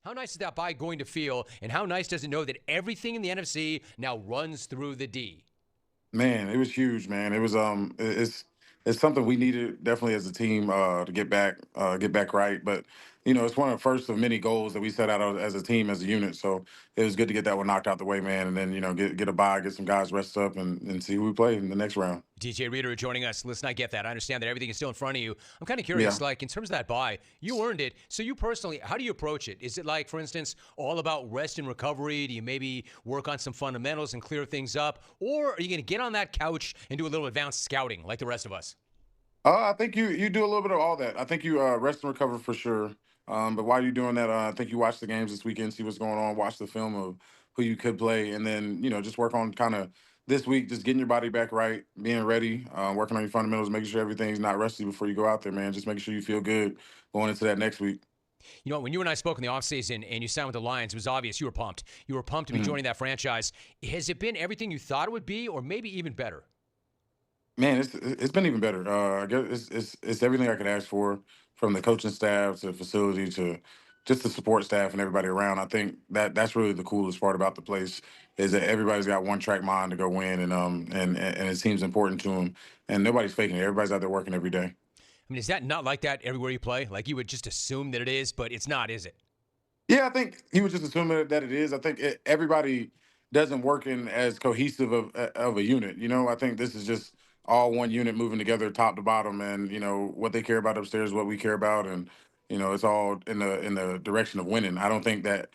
How nice is that bye going to feel, and how nice does it know that everything in the NFC now runs through the D? Man, it was huge, man. It was it's something we needed definitely as a team to get back right. But it's one of the first of many goals that we set out as a team, as a unit. So it was good to get that one knocked out the way, man. And then get a bye, get some guys rested up, and see who we play in the next round. DJ Reader joining us. Listen, I get that. I understand that everything is still in front of you. I'm kind of Yeah. curious, like in terms of that buy, you earned it. So you personally, how do you approach it? Is it like, for instance, all about rest and recovery? Do you maybe work on some fundamentals and clear things up? Or are you going to get on that couch and do a little advanced scouting like the rest of us? I think you do a little bit of all that. I think you rest and recover for sure. But while you're doing that, I think you watch the games this weekend, see what's going on, watch the film of who you could play, and then just work on kind of this week, just getting your body back right, being ready, working on your fundamentals, making sure everything's not rusty before you go out there, man. Just making sure you feel good going into that next week. You know, when you and I spoke in the offseason and you signed with the Lions, it was obvious you were pumped. You were pumped to be Mhm. joining that franchise. Has it been everything you thought it would be, or maybe even better? Man, it's been even better. I guess it's everything I could ask for, from the coaching staff to the facility to just the support staff and everybody around. I think that's really the coolest part about the place is that everybody's got one track mind to go win, and it seems important to them, and nobody's faking it. Everybody's out there working every day. I mean, is that not like that everywhere you play? Like you would just assume that it is, but it's not, is it? Yeah, I think he was just assuming that it is. I think everybody doesn't work in as cohesive of a unit. I think this is just all one unit moving together, top to bottom, and what they care about upstairs, what we care about, and it's all in the direction of winning. I don't think that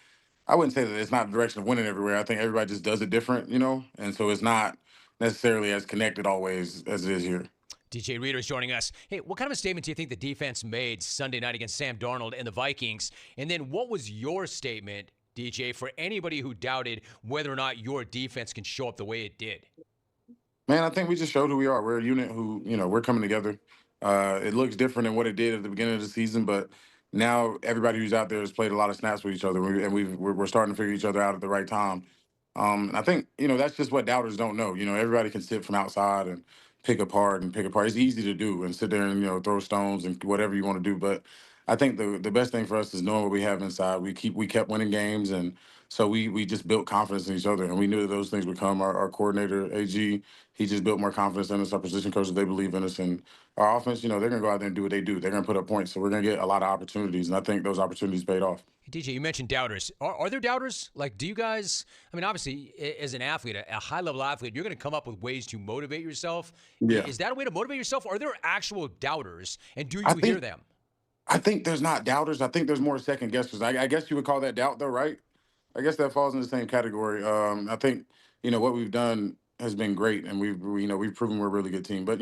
I wouldn't say that it's not the direction of winning everywhere. I think everybody just does it different, and so it's not necessarily as connected always as it is here. DJ Reader is joining us. Hey, what kind of a statement do you think the defense made Sunday night against Sam Darnold and the Vikings? And then what was your statement, DJ, for anybody who doubted whether or not your defense can show up the way it did? Man, I think we just showed who we are. We're a unit who, we're coming together. It looks different than what it did at the beginning of the season, but now everybody who's out there has played a lot of snaps with each other, we're starting to figure each other out at the right time. And I think that's just what doubters don't know. Everybody can sit from outside and pick apart. It's easy to do and sit there and throw stones and whatever you want to do. But I think the best thing for us is knowing what we have inside. We kept winning games, and so we just built confidence in each other, and we knew that those things would come. Our coordinator AG, he just built more confidence in us. Our position coaches, they believe in us, and our offense, they're gonna go out there and do what they do. They're gonna put up points, so we're gonna get a lot of opportunities, and I think those opportunities paid off. Hey, DJ, you mentioned doubters. Are there doubters? Like, do you guys, I mean, obviously, as an athlete, a high level athlete, you're going to come up with ways to motivate yourself. Yeah, Is that a way to motivate yourself? Or are there actual doubters? And do I you hear think them? I think there's not doubters. I think there's more second guessers. I guess you would call that doubt, though, right? I guess that falls in the same category. I think what we've done has been great, and we've proven we're a really good team. But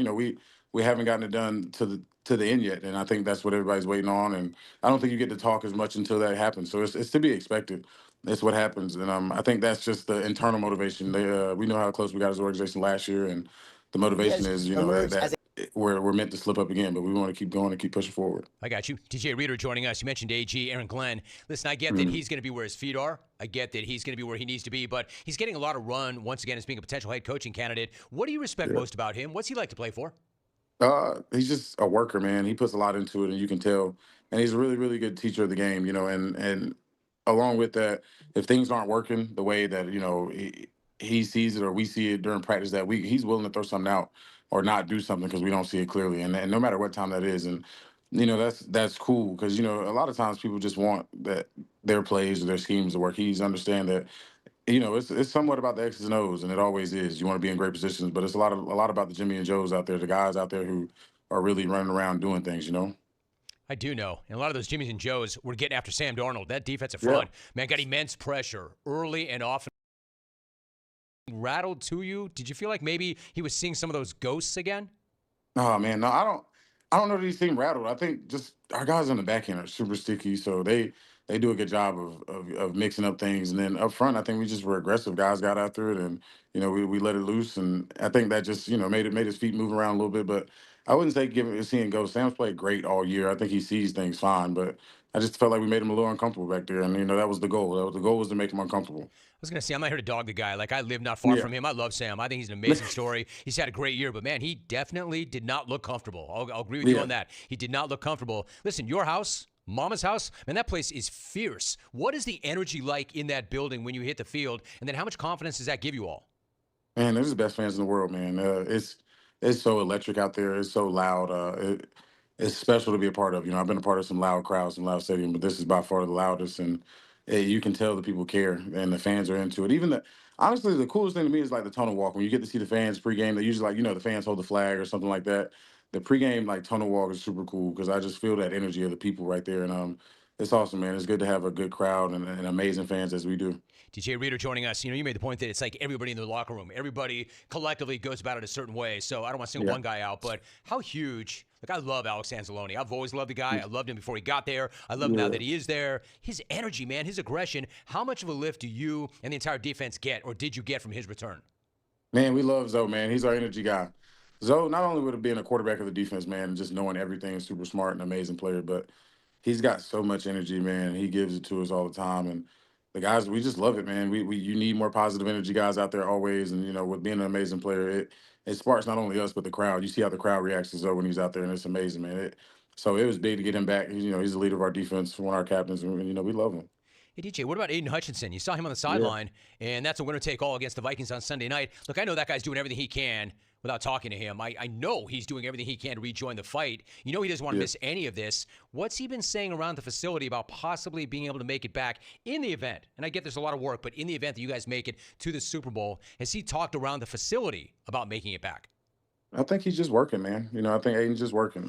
we haven't gotten it done to the end yet, and I think that's what everybody's waiting on. And I don't think you get to talk as much until that happens. So it's to be expected. It's what happens, and I think that's just the internal motivation. We know how close we got as an organization last year, and the He motivation has is emerged as that we're meant to slip up again, but we want to keep going and keep pushing forward. I got you. DJ Reader joining us. You mentioned AG, Aaron Glenn. Listen, I get that Mhm. he's going to be where his feet are. I get that he's going to be where he needs to be, but he's getting a lot of run once again as being a potential head coaching candidate. What do you respect Yeah. most about him? What's he like to play for? He's just a worker, man. He puts a lot into it, and you can tell. And he's a really, really good teacher of the game, and along with that, if things aren't working the way that he sees it or we see it during practice that week, he's willing to throw something out or not do something because we don't see it clearly. And no matter what time that is, and that's cool because a lot of times people just want that their plays or their schemes to work. He's understand that it's somewhat about the X's and O's, and it always is. You want to be in great positions, but it's a lot about the Jimmy and Joes out there, the guys out there who are really running around doing things. I do know. And a lot of those Jimmys and Joes were getting after Sam Darnold. That defensive Yeah. front, man, got immense pressure early and often. Rattled to you? Did you feel like maybe he was seeing some of those ghosts again? Oh man, no, I don't know that he seemed rattled. I think just our guys on the back end are super sticky, so they do a good job of mixing up things. And then up front, I think we just were aggressive. Guys got after it, and we let it loose. And I think that just made his feet move around a little bit. But I wouldn't say seeing go. Sam's played great all year. I think he sees things fine, but I just felt like we made him a little uncomfortable back there. And that was the goal. The goal was to make him uncomfortable. I was going to say, I'm not here to dog the guy. Like, I live not far Yeah. from him. I love Sam. I think he's an amazing story. He's had a great year, but man, he definitely did not look comfortable. I'll agree with you Yeah. on that. He did not look comfortable. Listen, your house, Mama's house, man, that place is fierce. What is the energy like in that building when you hit the field? And then how much confidence does that give you all? Man, they're the best fans in the world, man. It's so electric out there. It's so loud. It's special to be a part of. I've been a part of some loud crowds, some loud stadium, but this is by far the loudest, and you can tell the people care and the fans are into it. Even honestly, the coolest thing to me is like the tunnel walk when you get to see the fans pregame. They usually the fans hold the flag or something like that. The pregame like tunnel walk is super cool because I just feel that energy of the people right there, and it's awesome, man. It's good to have a good crowd and amazing fans as we do. DJ Reader joining us. You made the point that it's like everybody in the locker room, everybody collectively goes about it a certain way. So I don't want to single Yeah. one guy out, but how huge? Like, I love Alex Anzalone. I've always loved the guy. I loved him before he got there. I love him now Yeah. that he is there. His energy, man, his aggression. How much of a lift do you and the entire defense get, or did you get from his return? Man, we love Zoe, man. He's our energy guy. Zoe, not only would have been a quarterback of the defense, man, and just knowing everything, super smart and amazing player, but he's got so much energy, man. He gives it to us all the time. And the guys, we just love it, man. We you need more positive energy guys out there always. And with being an amazing player, it sparks not only us but the crowd. You see how the crowd reacts to Zoe when he's out there, and it's amazing, man. So it was big to get him back. He's the leader of our defense, one of our captains, and we love him. Hey, DJ, what about Aidan Hutchinson? You saw him on the Yeah. sideline, and that's a winner-take-all against the Vikings on Sunday night. Look, I know that guy's doing everything he can without talking to him. I know he's doing everything he can to rejoin the fight. He doesn't want to Yeah. miss any of this. What's he been saying around the facility about possibly being able to make it back in the event? And I get there's a lot of work, but in the event that you guys make it to the Super Bowl, has he talked around the facility about making it back? I think he's just working, man. I think Aiden's just working.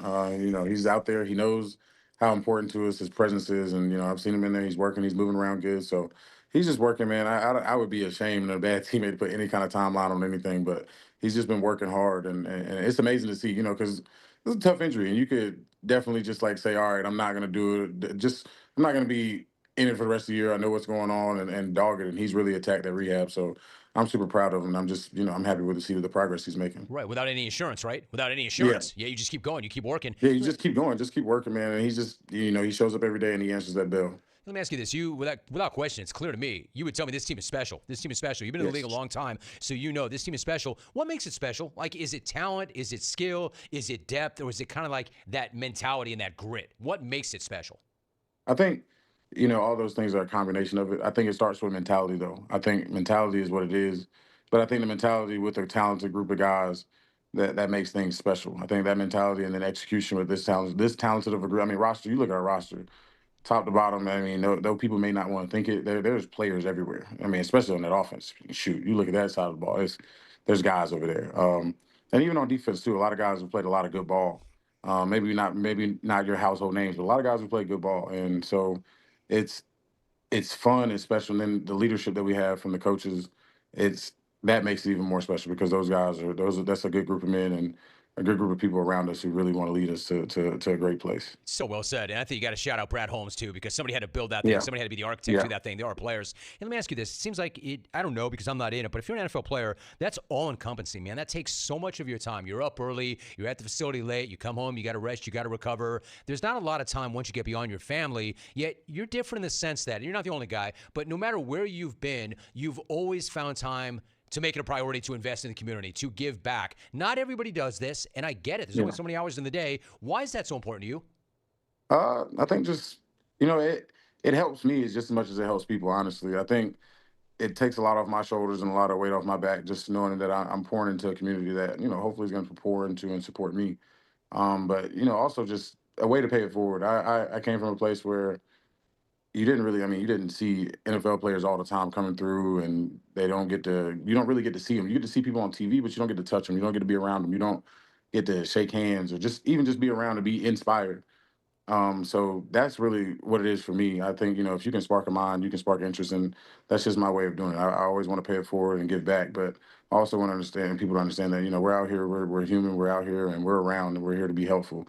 He's out there. He knows how important to us his presence is, and I've seen him in there. He's working. He's moving around good. So he's just working, man. I would be ashamed and a bad teammate to put any kind of timeline on anything, but he's just been working hard, and it's amazing to see. Because it's a tough injury, and you could definitely just like say, all right, I'm not gonna do it. Just I'm not gonna be in it for the rest of the year. I know what's going on, and dog it. And he's really attacked that rehab. So I'm super proud of him. I'm just I'm happy with to see the progress he's making. Right, without any insurance, right? Without any Yeah. insurance. Yeah, you just keep going. You keep working. Yeah, you just keep going, just keep working, man. And he's just, he shows up every day and he answers that bell. Let me ask you this: without question, it's clear to me. You would tell me this team is special. This team is special. You've been in the league a Yes. long time, so this team is special. What makes it special? Like, is it talent? Is it skill? Is it depth? Or is it kind of like that mentality and that grit? What makes it special? I think, all those things are a combination of it. I think it starts with mentality, though. I think mentality is what it is. But I think the mentality with a talented group of guys that makes things special. I think that mentality and then execution with this talented of a group. I mean, roster, you look at our roster, top to bottom. I mean, though people may not want to think it, there's players everywhere. I mean, especially on that offense. Shoot, you look at that side of the ball. There's guys over there, and even on defense too. A lot of guys have played a lot of good ball. Maybe not your household names, but a lot of guys who play good ball, and so it's it's fun and special. And then the leadership that we have from the coaches, it's that makes it even more special because that's a good group of men and a good group of people around us who really want to lead us to a great place. So well said. And I think you got to shout out Brad Holmes, too, because somebody had to build that thing. Yeah, Somebody had to be the architect yeah, to that thing. There are players. And let me ask you this. It seems like I don't know because I'm not in it, but if you're an NFL player, that's all encompassing, man. That takes so much of your time. You're up early. You're at the facility late. You come home. You got to rest. You got to recover. There's not a lot of time once you get beyond your family, yet you're different in the sense that you're not the only guy, but no matter where you've been, you've always found time to make it a priority to invest in the community, to give back. Not everybody does this, and I get it. There's yeah. only so many hours in the day. Why is that so important to you? I think just it helps me just as much as it helps people. Honestly, I think it takes a lot off my shoulders and a lot of weight off my back just knowing that I'm pouring into a community that hopefully is going to pour into and support me. But also just a way to pay it forward. I came from a place where you didn't see NFL players all the time coming through, and you don't really get to see them. You get to see people on TV, but you don't get to touch them. You don't get to be around them. You don't get to shake hands or just be around and be inspired. So that's really what it is for me. I think, if you can spark a mind, you can spark interest, and that's just my way of doing it. I always want to pay it forward and give back, but I also want to understand people to understand that, we're out here, we're human, we're out here and we're around and we're here to be helpful,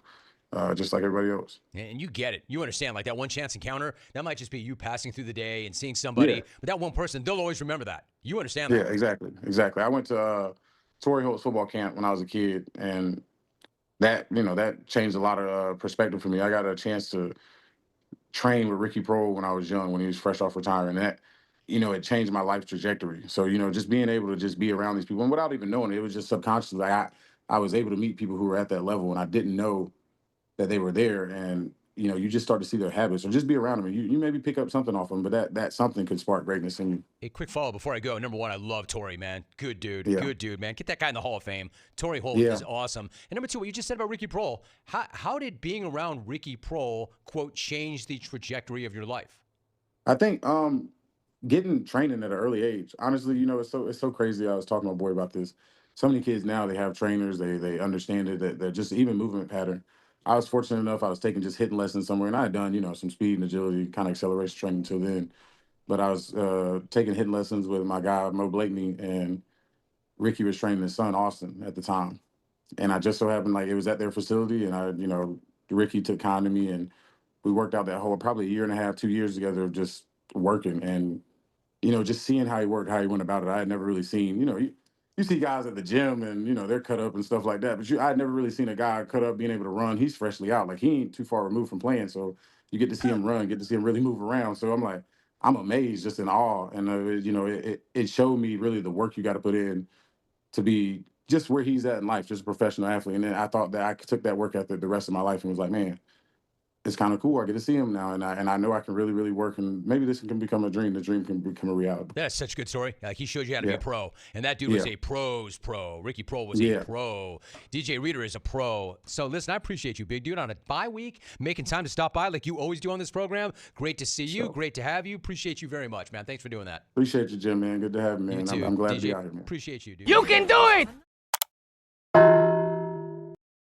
just like everybody else. And you get it. You understand, like that one chance encounter, that might just be you passing through the day and seeing Yeah. somebody, but that one person, they'll always remember that. You understand Yeah, that. exactly. Exactly. I went to Torrey Holt's football camp when I was a kid, and that changed a lot of perspective for me. I got a chance to train with Ricky Prohl when I was young, when he was fresh off retiring. And that, it changed my life trajectory. So, just being able to just be around these people and without even knowing it, it was just subconsciously. I was able to meet people who were at that level and I didn't know that they were there. And you just start to see their habits or just be around them. And you maybe pick up something off them, but that something could spark greatness in you. A quick follow before I go. Number one, I love Torrey, man. Good dude. Yeah. Good dude, man. Get that guy in the Hall of Fame. Torrey Holt Yeah. is awesome. And number two, what you just said about Ricky Proehl. How did being around Ricky Proehl, quote, change the trajectory of your life? I think getting training at an early age. Honestly, it's so crazy. I was talking to my boy about this. So many kids now they have trainers. They understand it. That they're just even movement pattern. I was fortunate enough. I was taking just hitting lessons somewhere, and I had done some speed and agility kind of acceleration training until then. But I was taking hitting lessons with my guy Mo Blakeney, and Ricky was training his son Austin at the time. And I just so happened like it was at their facility, and Ricky took kind to me, and we worked out that whole probably a year and a half, 2 years together of just working. And just seeing how he worked, how he went about it. I had never really seen, you see guys at the gym and, they're cut up and stuff like that. But I had never really seen a guy cut up being able to run. He's freshly out. Like, he ain't too far removed from playing. So you get to see him run, get to see him really move around. So I'm like, I'm amazed, just in awe. And, it showed me really the work you got to put in to be just where he's at in life, just a professional athlete. And then I thought that I took that work ethic the rest of my life and was like, man, it's kind of cool. I get to see him now, and I know I can really, really work, and maybe this can become a dream. The dream can become a reality. That's such a good story. Like, he showed you how to be Yeah. a pro, and that dude was Yeah. a pro's pro. Ricky Proehl was Yeah. a pro. DJ Reader is a pro. So listen, I appreciate you, big dude, on a bye week, making time to stop by like you always do on this program. Great to see you. Sure. Great to have you. Appreciate you very much, man. Thanks for doing that. Appreciate you, Jim, man. Good to have you, man. You too. I'm glad to DJ, be out here, man. appreciate you, dude. You can do it!